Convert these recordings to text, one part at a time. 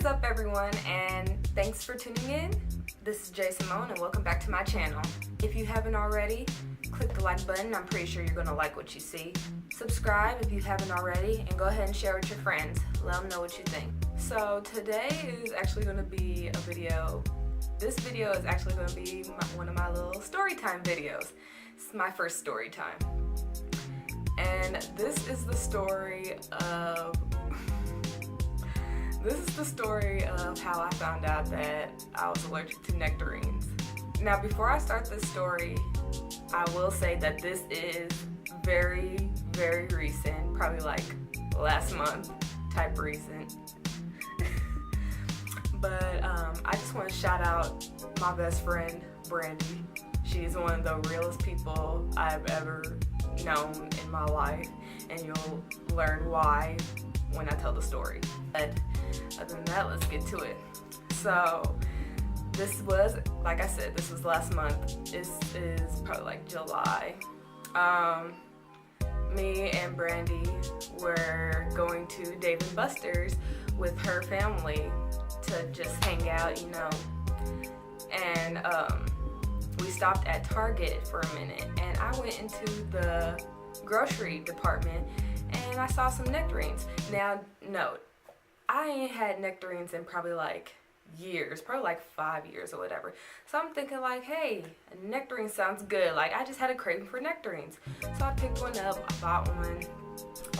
is up, everyone, and thanks for tuning in. This is Jay.Symxne and welcome back to my channel. If you haven't already, click the like button. I'm pretty sure you're going to like what you see. Subscribe if you haven't already, and go ahead and share with your friends. Let them know what you think. So today is actually going to be a video. This video is actually going to be one of my little story time videos. It's my first story time. And this is the story of how I found out that I was allergic to nectarines. Now, before I start this story, I will say that this is very, very recent, probably like last month type recent. But I just want to shout out my best friend, Brandy. She's one of the realest people I've ever known in my life, and you'll learn why when I tell the story. But other than that, let's get to it. So this was, like I said, this was last month. This is probably like July. Me and Brandy were going to Dave & Buster's with her family to just hang out, you know. And we stopped at Target for a minute, and I went into the grocery department and I saw some nectarines. Now, note, I ain't had nectarines in probably like years, probably like 5 years or whatever. So I'm thinking like, hey, a nectarine sounds good. Like, I just had a craving for nectarines. So I picked one up, I bought one,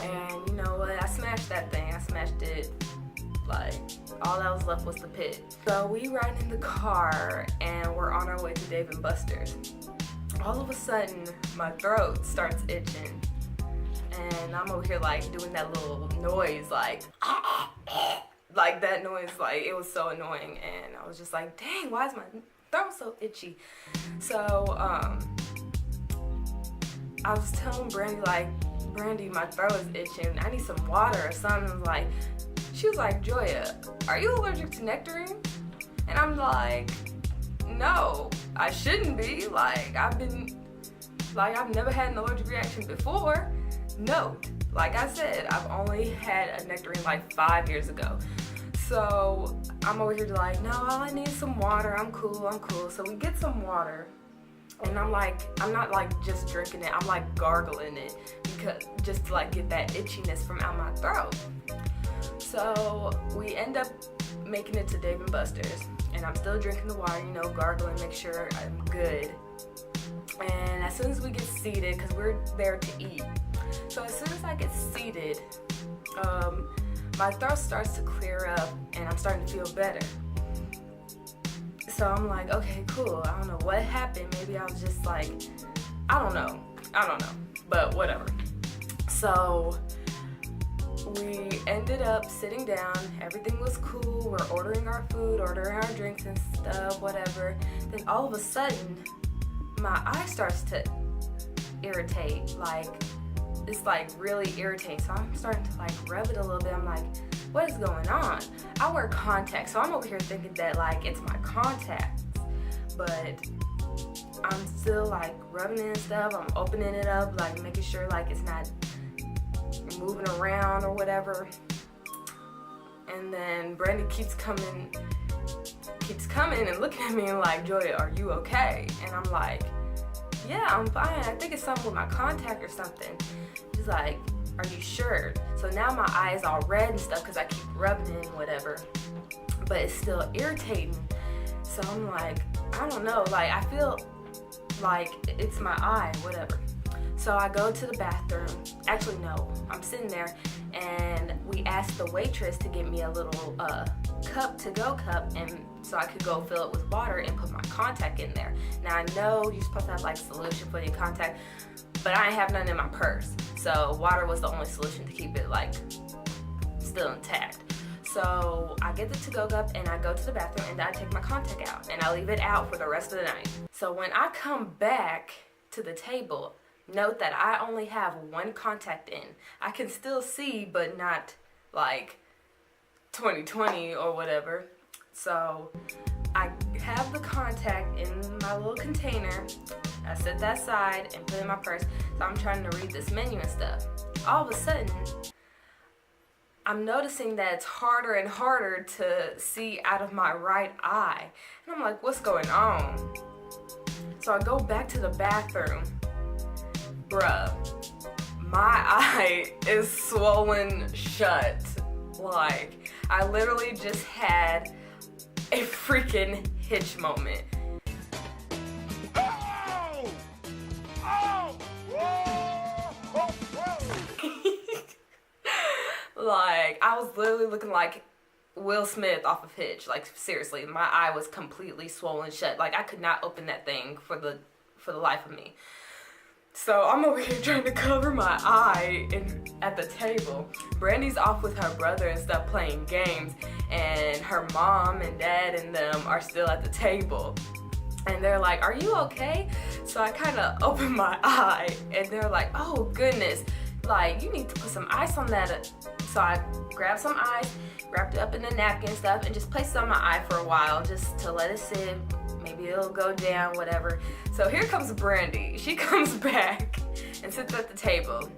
and you know what, I smashed that thing. I smashed it, like, all that was left was the pit. So we ride in the car and we're on our way to Dave & Buster's. All of a sudden, my throat starts itching. And I'm over here like doing that little noise, like that noise, like it was so annoying. And I was just like, dang, why is my throat so itchy? So I was telling Brandy, like, Brandy, my throat is itching, I need some water or something. Like, she was like, Joya, are you allergic to nectarine? And I'm like, no, I shouldn't be. Like, I've never had an allergic reaction before. No, like I said, I've only had a nectarine like 5 years ago. So I'm over here like, no, all I need is some water. I'm cool. So we get some water, and I'm not like just drinking it. I'm like gargling it, because just to like get that itchiness from out my throat. So we end up making it to Dave & Buster's, and I'm still drinking the water, you know, gargling, make sure I'm good. And as soon as we get seated, because we're there to eat, so as soon as I get seated, my throat starts to clear up and I'm starting to feel better. So I'm like, okay, cool. I don't know what happened. Maybe I was just like, I don't know, but whatever. So we ended up sitting down. Everything was cool. We're ordering our food, ordering our drinks and stuff, whatever. Then all of a sudden, my eye starts to irritate. Like, it's like really irritating. So I'm starting to like rub it a little bit. I'm like, what is going on? I wear contacts, so I'm over here thinking that like it's my contacts, but I'm still like rubbing it and stuff. I'm opening it up, like making sure like it's not moving around or whatever. And then Brandy keeps coming and looking at me and like, Joya, are you okay? And I'm like, yeah, I'm fine. I think it's something with my contact or something. She's like, are you sure? So now my eye is all red and stuff because I keep rubbing it and whatever, but it's still irritating. So I'm like, I don't know, like I feel like it's my eye, whatever. So I go to the bathroom. Actually, no, I'm sitting there, and we asked the waitress to get me a little to-go cup, and so I could go fill it with water and put my contact in there. Now I know you're supposed to have like solution for your contact, but I ain't have none in my purse. So water was the only solution to keep it like still intact. So I get the to-go cup and I go to the bathroom and I take my contact out and I leave it out for the rest of the night. So when I come back to the table, note that I only have one contact in. I can still see, but not like 20/20 or whatever. So I have the contact in my little container. I set that aside and put it in my purse. So I'm trying to read this menu and stuff. All of a sudden, I'm noticing that it's harder and harder to see out of my right eye. And I'm like, what's going on? So I go back to the bathroom. Bruh, my eye is swollen shut. Like, I literally just had a freaking hitch moment. Oh! Oh! Whoa! Like, I was literally looking like Will Smith off of Hitch. Like, seriously, my eye was completely swollen shut. Like, I could not open that thing for the life of me. So I'm over here trying to cover my eye at the table. Brandy's off with her brother and stuff playing games, and her mom and dad and them are still at the table. And they're like, are you okay? So I kind of open my eye, and they're like, oh goodness, like you need to put some ice on that. So I grabbed some ice, wrapped it up in a napkin and stuff, and just placed it on my eye for a while just to let it sit. Maybe it'll go down, whatever. So here comes Brandy. She comes back and sits at the table.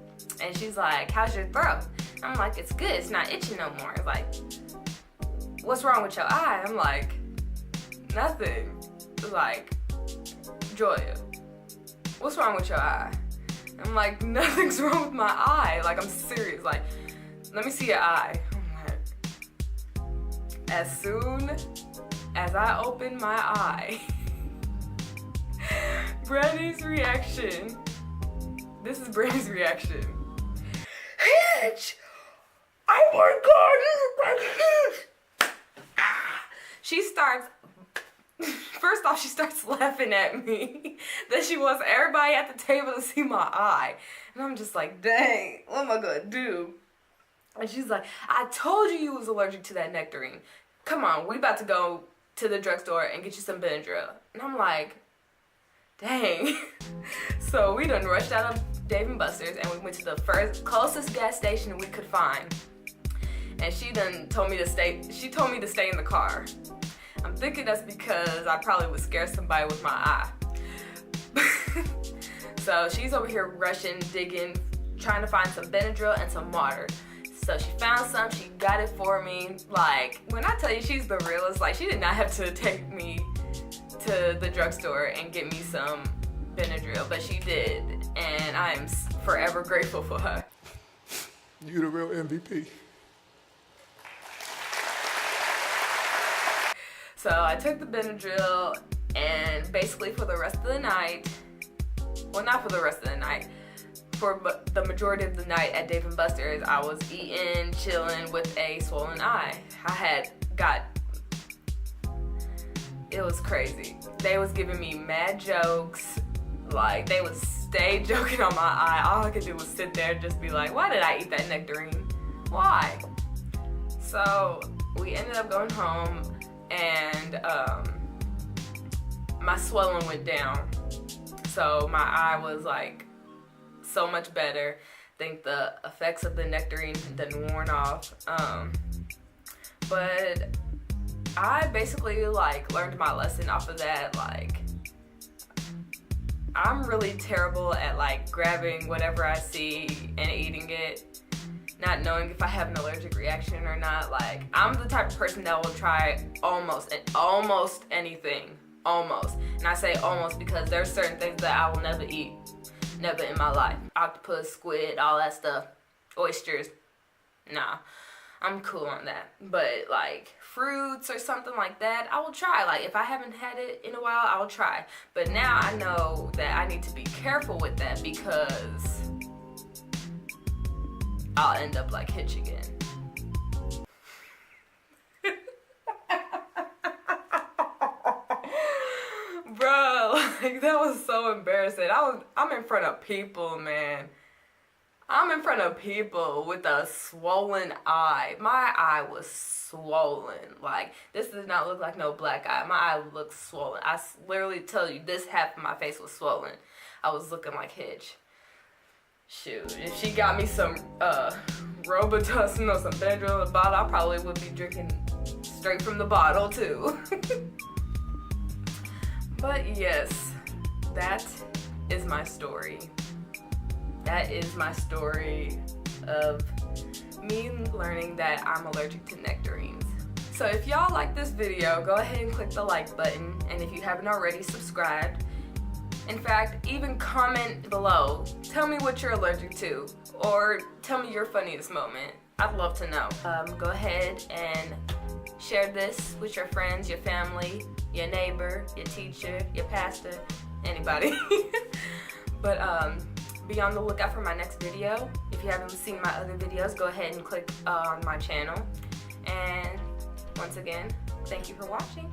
And she's like, how's your throat? I'm like, it's good. It's not itching no more. It's like, what's wrong with your eye? I'm like, nothing. It's like, Joya, what's wrong with your eye? I'm like, nothing's wrong with my eye. Like, I'm serious. Like, let me see your eye. I'm like, as soon as I open my eye, Brandy's reaction. This is Brandy's reaction. Hitch! Oh my god, this is like Hitch! She starts, first off, she starts laughing at me. Then she wants everybody at the table to see my eye. And I'm just like, dang, what am I gonna do? And she's like, I told you was allergic to that nectarine. Come on, we about to go to the drugstore and get you some Benadryl. And I'm like, dang. So we done rushed out of Dave & Buster's and we went to the closest gas station we could find. And she done told me to stay, she told me to stay in the car. I'm thinking that's because I probably would scare somebody with my eye. So she's over here rushing, digging, trying to find some Benadryl and some water. So she found some, she got it for me. Like, when I tell you she's the realest, like she did not have to take me to the drugstore and get me some Benadryl, but she did. And I am forever grateful for her. You the real MVP. So I took the Benadryl and basically for the rest of the night, well not for the rest of the night, for the majority of the night at Dave & Buster's, I was eating, chilling with a swollen eye. It was crazy. They was giving me mad jokes, like they would stay joking on my eye. All I could do was sit there and just be like, why did I eat that nectarine? Why? So we ended up going home and my swelling went down. So my eye was like so much better. I think the effects of the nectarine done worn off. But I basically like learned my lesson off of that. Like I'm really terrible at like grabbing whatever I see and eating it, not knowing if I have an allergic reaction or not. Like I'm the type of person that will try almost anything. Almost. And I say almost because there's certain things that I will never eat. Never in my life. Octopus, squid, all that stuff. Oysters. Nah. I'm cool on that. But like fruits or something like that, I will try. Like if I haven't had it in a while, I'll try. But now I know that I need to be careful with that because I'll end up like Hitch again. Bro, like that was so embarrassing. I'm in front of people, man. I'm in front of people with a swollen eye. My eye was swollen. Like, this does not look like no black eye. My eye looks swollen. I literally tell you, this half of my face was swollen. I was looking like Hitch. Shoot, if she got me some Robitussin or some Benadryl in the bottle, I probably would be drinking straight from the bottle too. But yes, that is my story. That is my story of me learning that I'm allergic to nectarines. So if y'all like this video, go ahead and click the like button, and if you haven't already, subscribed. In fact, even comment below. Tell me what you're allergic to, or tell me your funniest moment. I'd love to know. Go ahead and share this with your friends, your family, your neighbor, your teacher, your pastor, anybody. But be on the lookout for my next video. If you haven't seen my other videos, go ahead and click on my channel. And once again, thank you for watching.